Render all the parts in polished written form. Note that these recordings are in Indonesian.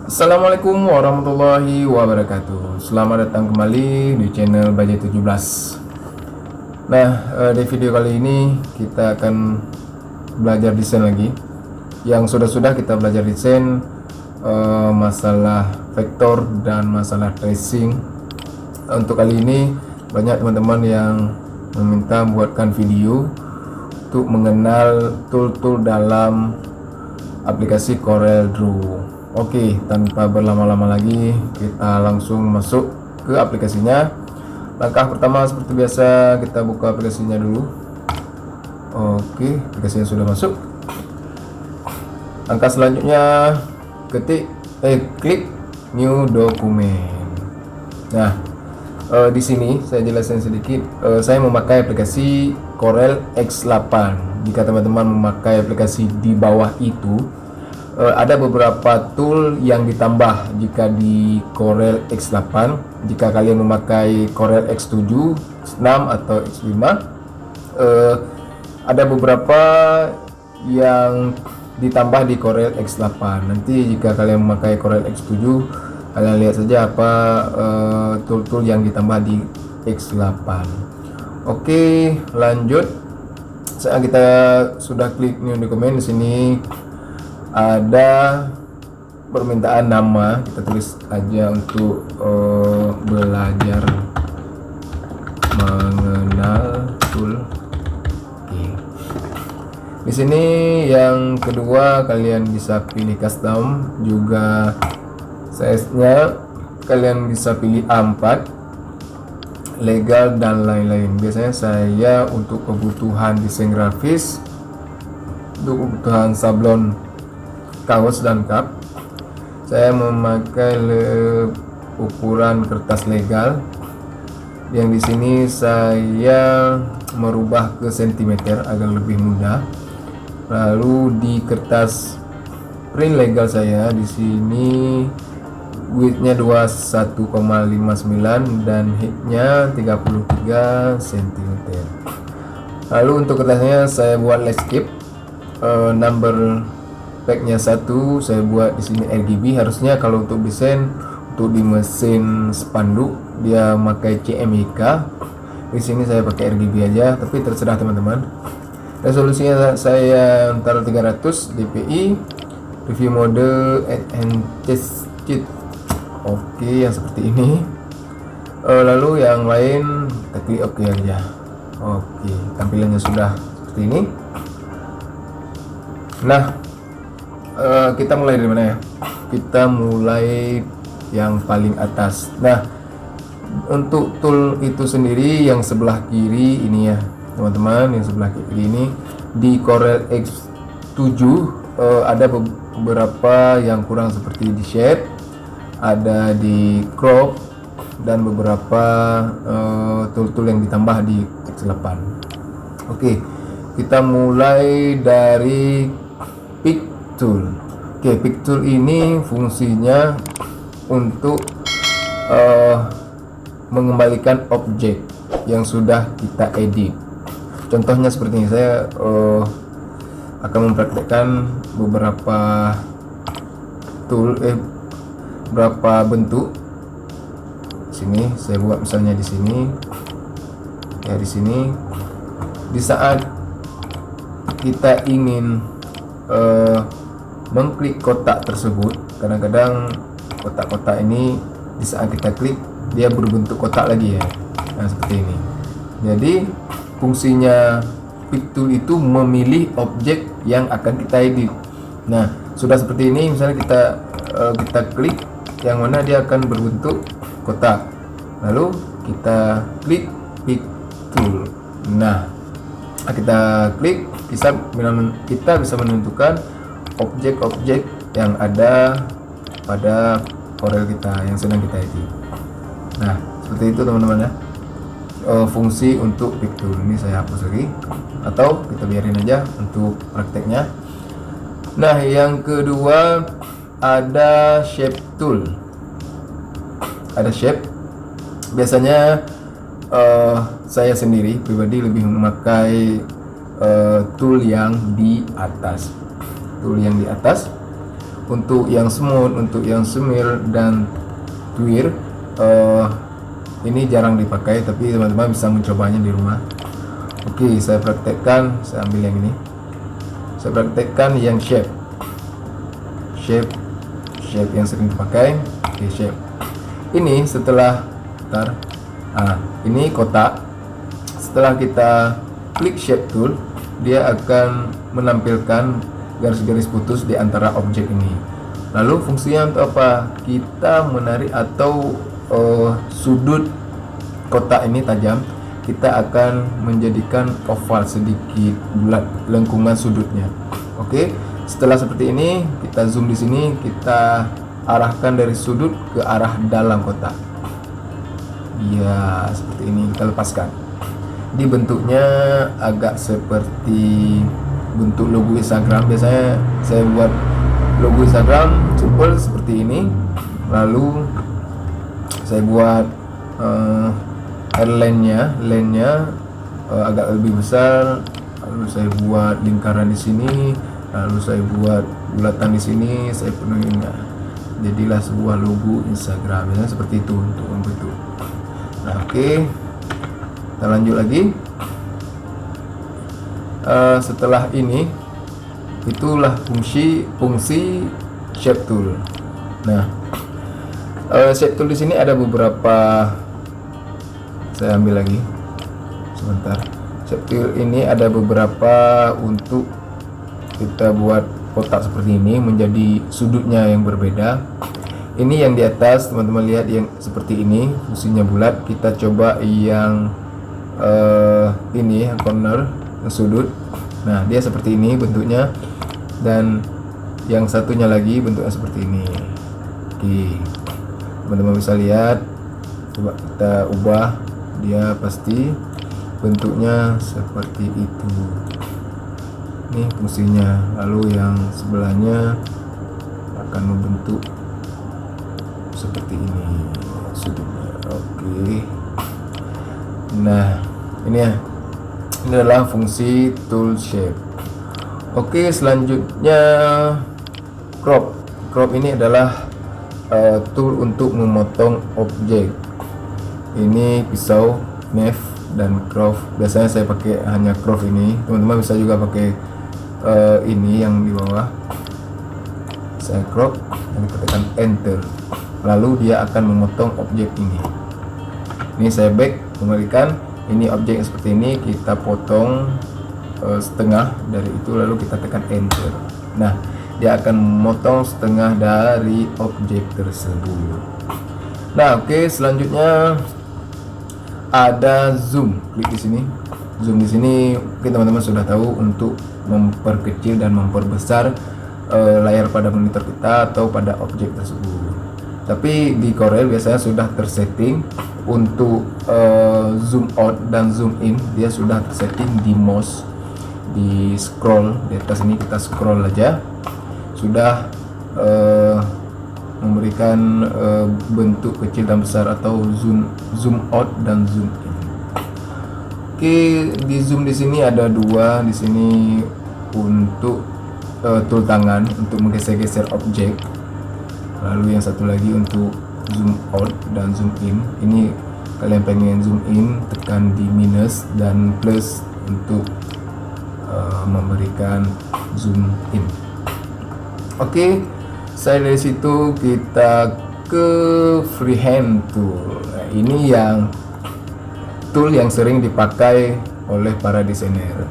Assalamualaikum warahmatullahi wabarakatuh. Selamat datang kembali di channel Budget 17. Nah, di video kali ini kita akan belajar desain lagi. Yang sudah kita belajar desain masalah vektor dan masalah tracing. Untuk kali ini banyak teman-teman yang meminta buatkan video untuk mengenal tool-tool dalam aplikasi CorelDRAW. Oke, tanpa berlama-lama lagi kita langsung masuk ke aplikasinya. Langkah pertama seperti biasa, kita buka aplikasinya dulu. Oke, aplikasinya sudah masuk. Langkah selanjutnya klik new document. Nah, di sini saya jelaskan sedikit. Saya memakai aplikasi Corel X8. Jika teman-teman memakai aplikasi di bawah itu, ada beberapa tool yang ditambah jika di Corel X8. Jika kalian memakai Corel X7, X6 atau X5, ada beberapa yang ditambah di Corel X8. Nanti jika kalian memakai Corel X7, kalian lihat saja apa tool-tool yang ditambah di X8. Oke, lanjut. Saat kita sudah klik new document, di sini ada permintaan nama. Kita tulis aja untuk belajar mengenal tool. Oke. Di sini yang kedua, kalian bisa pilih custom, juga size-nya kalian bisa pilih A4, legal dan lain-lain. Biasanya saya untuk kebutuhan desain grafis, untuk kebutuhan sablon kaos dan cup, saya memakai ukuran kertas legal. Yang di sini saya merubah ke sentimeter agar lebih mudah. Lalu di kertas print legal saya di sini widthnya 21,59 dan heightnya 33 cm. Lalu untuk kertasnya saya buat landscape, number packnya 1, saya buat di sini RGB. Harusnya kalau untuk desain untuk di mesin spanduk dia pakai CMYK. Di sini saya pakai RGB aja, tapi terserah teman-teman. Resolusinya saya antara 300 dpi. Review mode add and test sheet. Oke, yang seperti ini. Lalu yang lain kita klik OK aja. Oke, tampilannya sudah seperti ini. Nah, kita mulai dari mana ya? Kita mulai yang paling atas. Nah, untuk tool itu sendiri yang sebelah kiri ini ya, teman-teman, yang sebelah kiri ini di Corel X7 ada beberapa yang kurang seperti di shape, ada di crop, dan beberapa tool-tool yang ditambah di X8. Oke, kita mulai dari pick tool. Oke, pick tool ini fungsinya untuk mengembalikan objek yang sudah kita edit. Contohnya seperti ini, saya akan mempraktekkan beberapa tool, beberapa bentuk. Sini saya buat misalnya di sini, ya di sini. Di saat kita ingin mengklik kotak tersebut, kadang-kadang kotak-kotak ini di saat kita klik dia berbentuk kotak lagi ya. Nah, seperti ini. Jadi fungsinya pick tool itu memilih objek yang akan kita edit. Nah, sudah seperti ini, misalnya kita klik yang mana dia akan berbentuk kotak. Lalu kita klik pick tool. Nah, kita klik, kita bisa menentukan objek-objek yang ada pada Corel kita yang sedang kita edit. Nah, seperti itu teman-teman ya, fungsi untuk pick tool. Ini saya hapus lagi, atau kita biarin aja untuk prakteknya. Nah, yang kedua ada shape tool. Ada shape. Biasanya saya sendiri pribadi lebih memakai tool yang di atas. untuk yang smooth, untuk yang smear dan twir ini jarang dipakai, tapi teman-teman bisa mencobanya di rumah. Oke, saya praktekkan, saya ambil yang ini, saya praktekkan yang shape yang sering dipakai. Oke, shape ini setelah ini kotak. Setelah kita klik shape tool, dia akan menampilkan garis-garis putus di antara objek ini. Lalu fungsinya untuk apa? Kita menarik atau sudut kotak ini tajam, kita akan menjadikan oval sedikit bulat lengkungan sudutnya. Oke, setelah seperti ini kita zoom di sini, kita arahkan dari sudut ke arah dalam kotak. Ya, seperti ini. Kita lepaskan. Di bentuknya agak seperti bentuk logo Instagram. Biasanya saya buat logo Instagram simple seperti ini, lalu saya buat airline-nya agak lebih besar, lalu saya buat lingkaran di sini, lalu saya buat bulatan di sini, saya penuhi. Jadilah sebuah logo Instagram. Biasanya seperti itu untuk membentuk. Nah, oke, kita lanjut lagi. Setelah ini, itulah fungsi shape tool. Nah, shape tool di sini ada beberapa. Saya ambil lagi sebentar. Shape tool ini ada beberapa untuk kita buat kotak seperti ini menjadi sudutnya yang berbeda. Ini yang di atas, teman-teman lihat yang seperti ini, fungsinya bulat. Kita coba yang ini yang corner, yang sudut. Nah, dia seperti ini bentuknya, dan yang satunya lagi bentuknya seperti ini. Oke, teman-teman bisa lihat. Coba kita ubah, dia pasti bentuknya seperti itu. Ini fungsinya. Lalu yang sebelahnya akan membentuk seperti ini sudutnya. Oke. Nah, ini ya. Ini adalah fungsi tool shape. Oke, selanjutnya crop. Crop ini adalah tool untuk memotong objek. Ini pisau, knife, dan crop. Biasanya saya pakai hanya crop ini. Teman-teman bisa juga pakai ini yang di bawah. Saya crop dan tekan enter. Lalu dia akan memotong objek ini. Ini saya back, kembalikan. Ini objek seperti ini, kita potong setengah dari itu, lalu kita tekan enter. Nah, dia akan memotong setengah dari objek tersebut. Nah, oke, selanjutnya ada zoom. Klik di sini. Zoom di sini, mungkin teman-teman sudah tahu untuk memperkecil dan memperbesar layar pada monitor kita atau pada objek tersebut. Tapi di Corel biasanya sudah tersetting untuk zoom out dan zoom in. Dia sudah tersetting di mouse, di scroll di atas ini. Kita scroll aja, sudah memberikan bentuk kecil dan besar atau zoom out dan zoom in. Oke, di zoom di sini ada dua. Di sini untuk tool tangan untuk menggeser-geser objek. Lalu yang satu lagi untuk zoom out dan zoom in. Ini kalian pengen zoom in, tekan di minus dan plus untuk memberikan zoom in. Oke, saya dari situ kita ke freehand tool. Nah, ini yang tool yang sering dipakai oleh para desainer.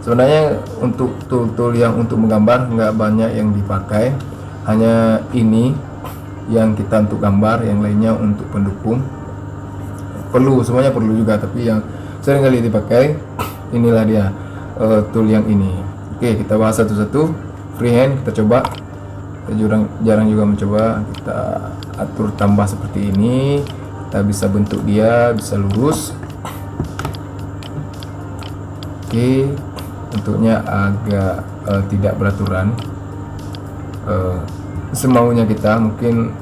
Sebenarnya untuk tool-tool yang untuk menggambar nggak banyak yang dipakai. Hanya ini yang kita untuk gambar, yang lainnya untuk pendukung. Semuanya perlu juga, tapi yang sering kali dipakai inilah dia, tool yang ini. Oke, kita bahas satu-satu. Freehand kita coba. Kita jarang juga mencoba. Kita atur tambah seperti ini. Kita bisa bentuk dia, bisa lurus. Oke, bentuknya agak tidak beraturan. Semaunya kita, mungkin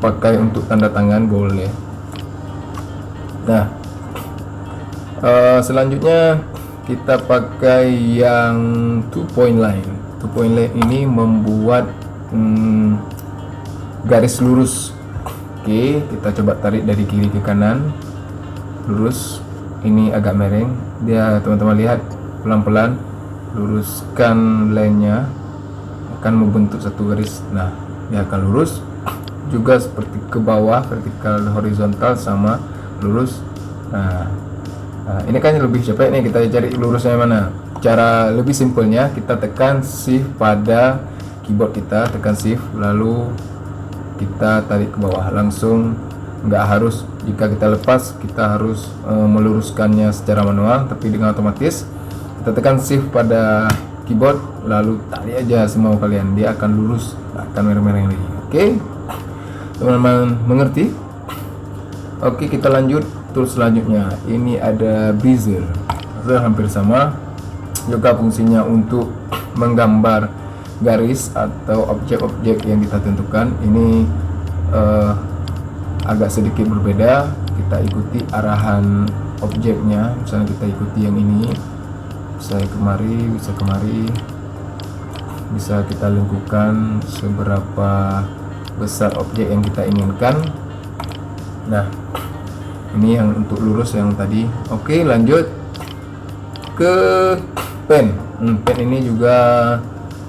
pakai untuk tanda tangan boleh. Nah, selanjutnya kita pakai yang 2 point line. 2 point line ini membuat garis lurus. Oke, kita coba tarik dari kiri ke kanan, lurus. Ini agak miring, dia teman-teman lihat, pelan-pelan luruskan line-nya, akan membentuk satu garis. Nah, dia akan lurus juga seperti ke bawah, vertikal horizontal sama lurus. Nah, ini kan lebih cepet nih, kita cari lurusnya mana. Cara lebih simpelnya, kita tekan shift pada keyboard kita, tekan shift lalu kita tarik ke bawah langsung, nggak harus. Jika kita lepas, kita harus meluruskannya secara manual, tapi dengan otomatis kita tekan shift pada keyboard lalu tarik aja semau kalian, dia akan lurus, nggak akan mereng-mereng lagi. Oke, teman-teman mengerti? Oke, kita lanjut tool selanjutnya. Ini ada bezier, hampir sama juga fungsinya untuk menggambar garis atau objek-objek yang kita tentukan. Ini agak sedikit berbeda, kita ikuti arahan objeknya. Misalnya kita ikuti yang ini, bisa kemari, bisa kita lengkungkan seberapa besar objek yang kita inginkan. Nah, ini yang untuk lurus yang tadi. Oke, lanjut ke pen. Pen ini juga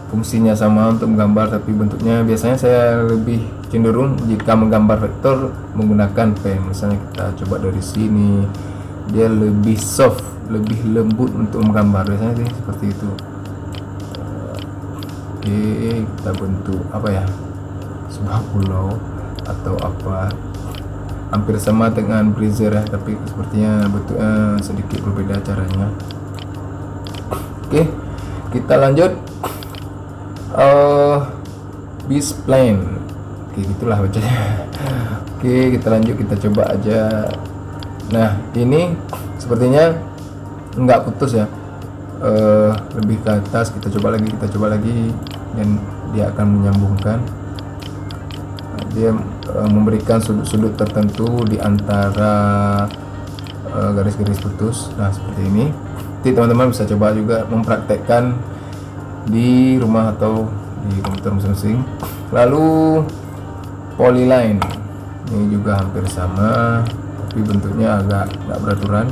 fungsinya sama untuk menggambar, tapi bentuknya biasanya saya lebih cenderung jika menggambar vektor menggunakan pen. Misalnya kita coba dari sini, dia lebih soft, lebih lembut untuk menggambar, biasanya sih seperti itu. Oke, kita bentuk apa ya, sebuah pulau atau apa, hampir sama dengan bezier ya, tapi sepertinya bentuknya sedikit berbeda caranya. Oke, kita lanjut. B-spline, oke, gitulah bacanya. Oke, kita lanjut, kita coba aja. Nah, ini sepertinya nggak putus ya, lebih ke atas. Kita coba lagi, dan dia akan menyambungkan. Dia memberikan sudut-sudut tertentu di antara garis-garis putus. Nah, seperti ini. Nanti teman-teman bisa coba juga mempraktekkan di rumah atau di komputer masing-masing. Lalu polyline, ini juga hampir sama, tapi bentuknya agak nggak beraturan.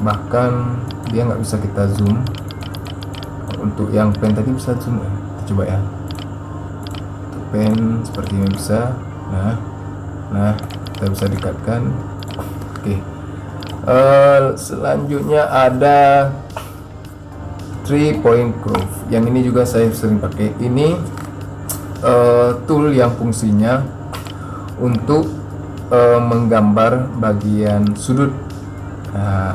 Bahkan dia nggak bisa kita zoom. Untuk yang pen tadi bisa zoom ya. Kita coba ya. Untuk pen seperti ini bisa. Nah, kita bisa dekatkan. Oke. Selanjutnya ada 3-point groove. Yang ini juga saya sering pakai. Ini tool yang fungsinya untuk menggambar bagian sudut,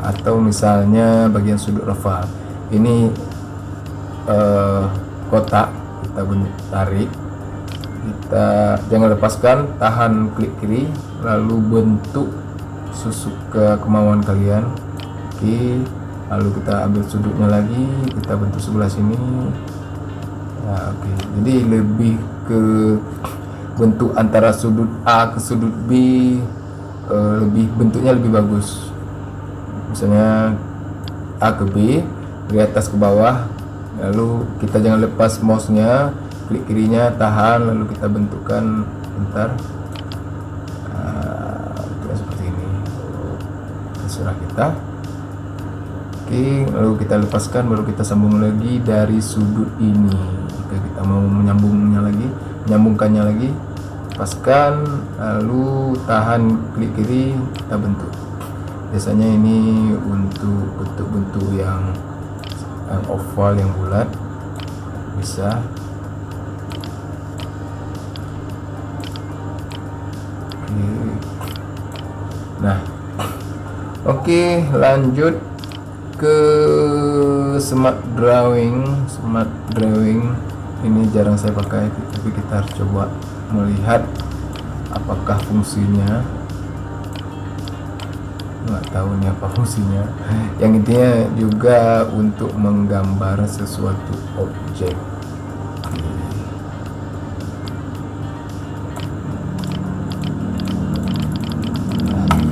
atau misalnya bagian sudut oval. Ini kotak, kita tarik, kita jangan lepaskan, tahan klik kiri lalu bentuk susuk ke kemauan kalian. Oke, lalu kita ambil sudutnya lagi, kita bentuk sebelah sini. Nah, oke. Jadi lebih ke bentuk antara sudut A ke sudut B, bentuknya lebih bagus. Misalnya A ke B, dari atas ke bawah, lalu kita jangan lepas mouse-nya, klik kirinya, tahan, lalu kita bentukkan bentar. Seperti ini. Terserah kita. Oke, lalu kita lepaskan, baru kita sambung lagi dari sudut ini. Jika kita mau menyambungkannya lagi, lepaskan, lalu tahan klik kiri, kita bentuk. Biasanya ini untuk bentuk-bentuk yang oval, yang bulat, bisa. Nah, oke, lanjut ke smart drawing. Ini jarang saya pakai, tapi kita harus coba melihat apakah fungsinya. Nggak tahu nih apa fungsinya. Yang intinya juga untuk menggambar sesuatu objek.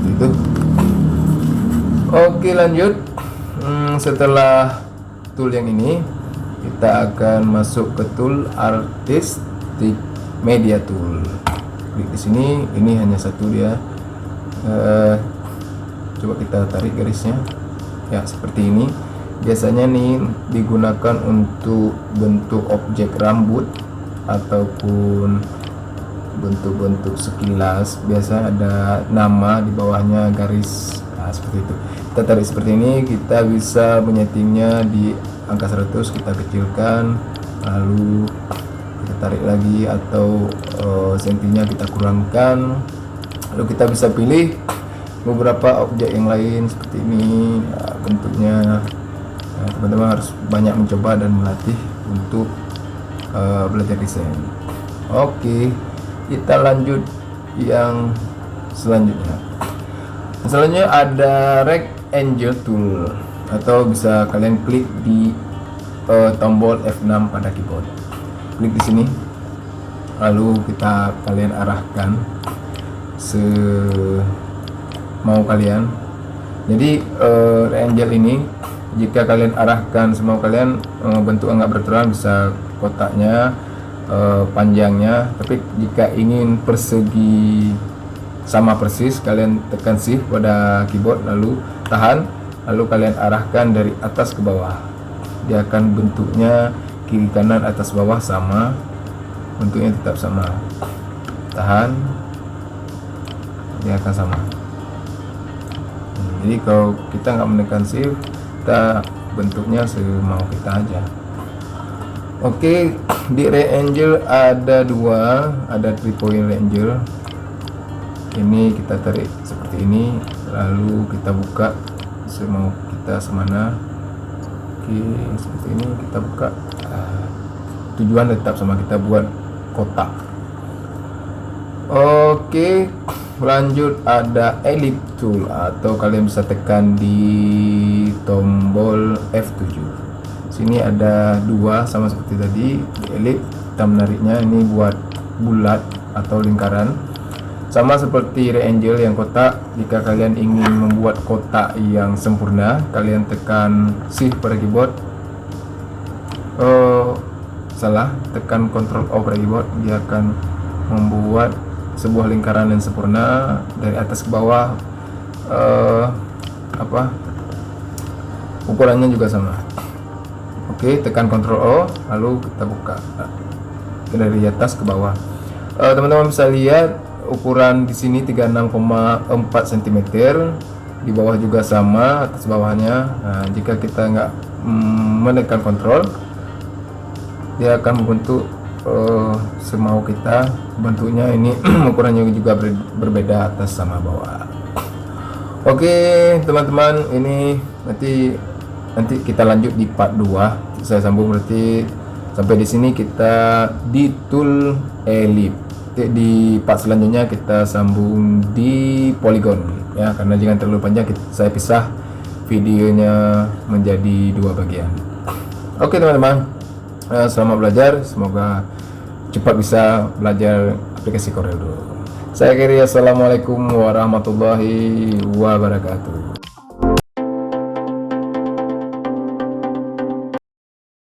Itu. Oke, lanjut. Setelah tool yang ini, kita akan masuk ke tool artistic media tool. Klik di sini, ini hanya satu dia. Coba kita tarik garisnya ya, seperti ini. Biasanya nih digunakan untuk bentuk objek rambut ataupun bentuk-bentuk sekilas. Biasa ada nama di bawahnya garis, nah, seperti itu. Kita tarik seperti ini. Kita bisa menyetingnya di angka 100, kita kecilkan, lalu kita tarik lagi, atau sentinya kita kurangkan. Lalu kita bisa pilih beberapa objek yang lain seperti ini ya, bentuknya. Teman-teman harus banyak mencoba dan melatih untuk belajar desain. Oke, kita lanjut yang selanjutnya. Selanjutnya ada rectangle tool, atau bisa kalian klik di tombol F6 pada keyboard. Klik di sini, lalu kalian arahkan semau kalian. Jadi rectangle ini jika kalian arahkan semau kalian, bentuk nggak beraturan, bisa kotaknya, panjangnya. Tapi jika ingin persegi sama persis, kalian tekan shift pada keyboard, lalu tahan, lalu kalian arahkan dari atas ke bawah. Dia akan bentuknya kiri kanan atas bawah sama, bentuknya tetap sama. Tahan, dia akan sama. Jadi kalau kita nggak menekan shift, kita bentuknya semau kita aja. Oke, di rectangle ada dua, ada 3 point rectangle. Ini kita tarik seperti ini, lalu kita buka semau kita semana. Oke, seperti ini kita buka. Tujuan tetap sama, kita buat kotak. Oke, lanjut ada ellipse tool, atau kalian bisa tekan di tombol F7. Sini ada dua sama seperti tadi. Di ellipse kita menariknya ini buat bulat atau lingkaran. Sama seperti rectangle yang kotak, jika kalian ingin membuat kotak yang sempurna, kalian tekan shift pada keyboard. Tekan Ctrl O pada keyboard, dia akan membuat sebuah lingkaran yang sempurna dari atas ke bawah. Ukurannya juga sama. Oke, tekan Ctrl O, lalu kita buka dari atas ke bawah. Teman-teman bisa lihat ukuran di sini 36,4 cm, di bawah juga sama, atas bawahnya. Nah, jika kita nggak menekan Ctrl, dia akan membentuk semau kita. Bentuknya ini ukurannya juga berbeda atas sama bawah. Oke teman-teman, ini nanti kita lanjut di part 2. Saya sambung, berarti sampai di sini kita di tool ellipse. Di part selanjutnya kita sambung di polygon ya, karena jangan terlalu panjang, saya pisah videonya menjadi 2 bagian. Oke teman-teman, selamat belajar, semoga cepat bisa belajar aplikasi Corel Draw. Saya akhiri, assalamualaikum warahmatullahi wabarakatuh.